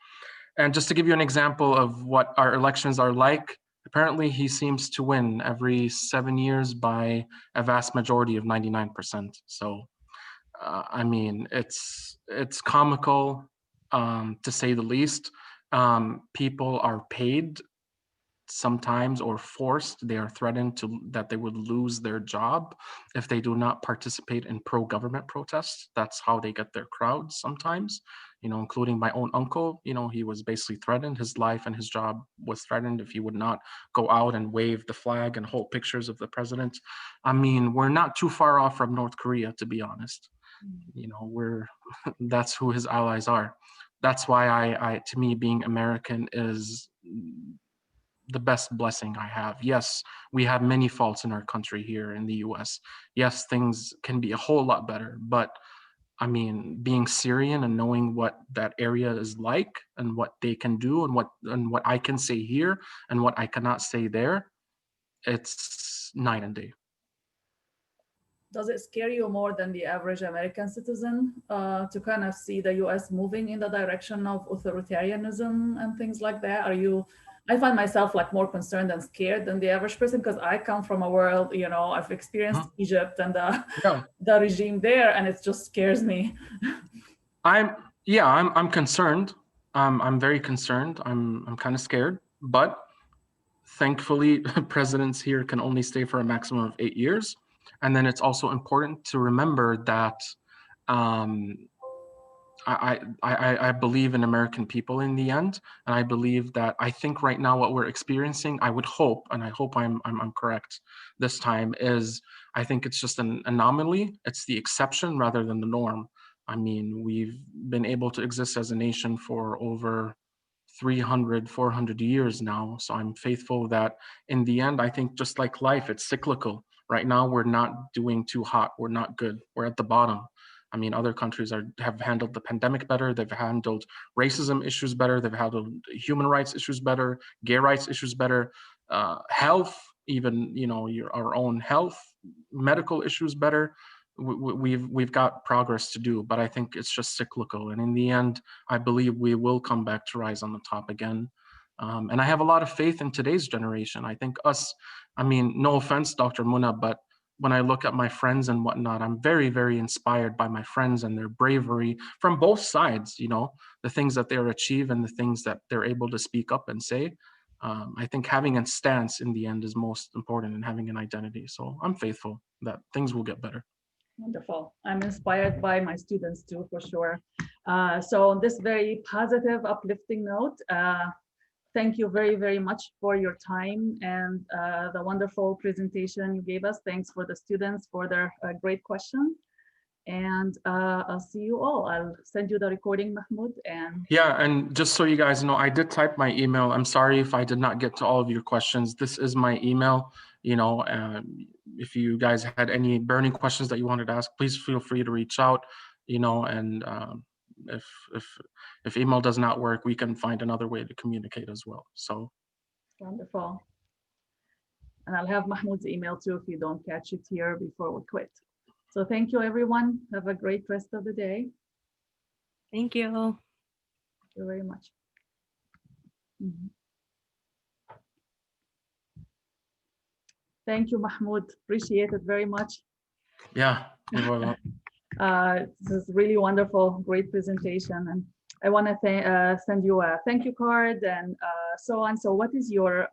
And just to give you an example of what our elections are like, apparently he seems to win every 7 years by a vast majority of 99%. So, I mean, it's comical to say the least. People are paid sometimes or forced, they are threatened that they would lose their job if they do not participate in pro-government protests. That's how they get their crowds sometimes, including my own uncle. He was basically threatened. His life and his job was threatened if he would not go out and wave the flag and hold pictures of the president. I mean, we're not too far off from North Korea, to be honest. That's who his allies are. That's why I to me, being American is the best blessing I have. Yes, we have many faults in our country here in the US. Yes, things can be a whole lot better, but I mean, being Syrian and knowing what that area is like and what they can do and what I can say here and what I cannot say there, it's night and day. Does it scare you more than the average American citizen to kind of see the US moving in the direction of authoritarianism and things like that? I find myself like more concerned and scared than the average person because I come from a world, I've experienced Egypt and the regime there, and it just scares me. I'm concerned. I'm very concerned. I'm kind of scared, but thankfully presidents here can only stay for a maximum of 8 years. And then it's also important to remember that I believe in American people in the end, and I believe that I think right now what we're experiencing, I would hope, and I hope I'm correct this time, is I think it's just an anomaly. It's the exception rather than the norm. I mean, we've been able to exist as a nation for over 300, 400 years now. So I'm faithful that in the end, I think just like life, it's cyclical. Right now, we're not doing too hot. We're not good. We're at the bottom. I mean, other countries have handled the pandemic better. They've handled racism issues better. They've handled human rights issues better, gay rights issues better, health, even, our own health, medical issues better. We've got progress to do, but I think it's just cyclical. And in the end, I believe we will come back to rise on the top again. And I have a lot of faith in today's generation. I think no offense, Dr. Muna, but when I look at my friends and whatnot, I'm very, very inspired by my friends and their bravery from both sides, you know, the things that they're achieve and the things that they're able to speak up and say. I think having a stance in the end is most important in having an identity. So I'm faithful that things will get better. Wonderful. I'm inspired by my students too, for sure. So on this very positive, uplifting note, thank you very, very much for your time and the wonderful presentation you gave us. Thanks for the students for their great questions. And I'll see you all. I'll send you the recording, Mahmoud. And yeah, and just so you guys know, I did type my email. I'm sorry if I did not get to all of your questions. This is my email. You know, if you guys had any burning questions that you wanted to ask, please feel free to reach out. You know, and if email does not work, we can find another way to communicate as well. So wonderful. And I'll have Mahmoud's email too if you don't catch it here before we quit. So thank you, everyone. Have a great rest of the day. Thank you. Thank you very much. Thank you, Mahmoud. Appreciate it very much. Yeah, you're welcome. This is really wonderful, great presentation. And I want to send you a thank you card and so on. So what is your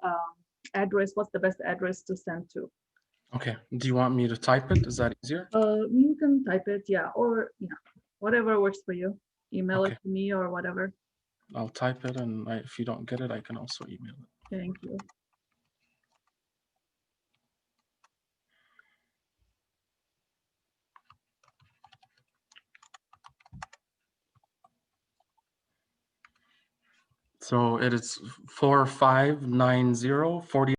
address? What's the best address to send to? Okay. Do you want me to type it? Is that easier? You can type it, yeah, or whatever works for you. Email Okay. it to me or whatever. I'll type it, and if you don't get it, I can also email it. Thank you. So it is 459040.